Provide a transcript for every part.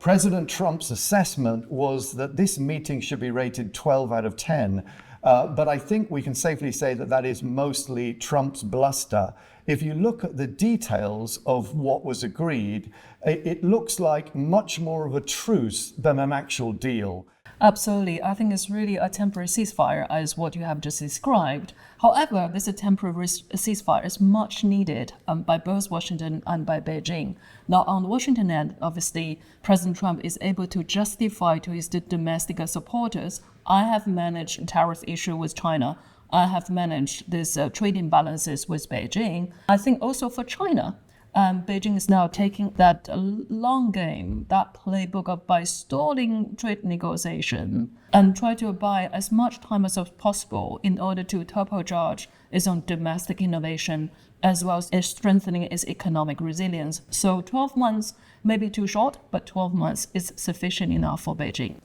President Trump's assessment was that this meeting should be rated 12 out of 10. But I think we can safely say that that is mostly Trump's bluster. If you look at the details of what was agreed, it looks like much more of a truce than an actual deal. Absolutely. I think it's really a temporary ceasefire as what you have just described. However, this temporary ceasefire is much needed by both Washington and by Beijing. Now, on the Washington end, obviously, President Trump is able to justify to his domestic supporters, I have managed tariff issue with China. I have managed this trade imbalances with Beijing. I think also for China, Beijing is now taking that long game, that playbook by stalling trade negotiation and try to buy as much time as possible in order to turbocharge its own domestic innovation as well as strengthening its economic resilience. So 12 months may be too short, but 12 months is sufficient enough for Beijing.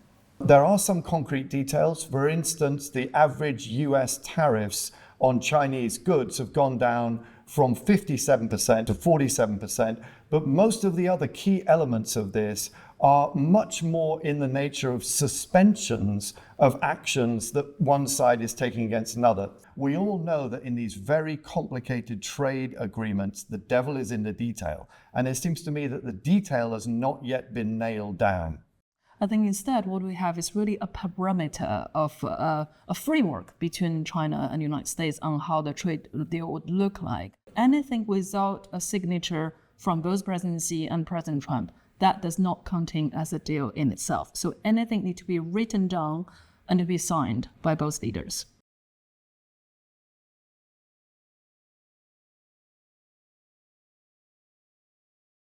There are some concrete details. For instance, the average US tariffs on Chinese goods have gone down from 57% to 47%, but most of the other key elements of this are much more in the nature of suspensions of actions that one side is taking against another. We all know that in these very complicated trade agreements, the devil is in the detail, and it seems to me that the detail has not yet been nailed down. I think instead what we have is really a parameter of a framework between China and the United States on how the trade deal would look like. Anything without a signature from both President Xi and President Trump, that does not contain as a deal in itself. So anything needs to be written down and to be signed by both leaders.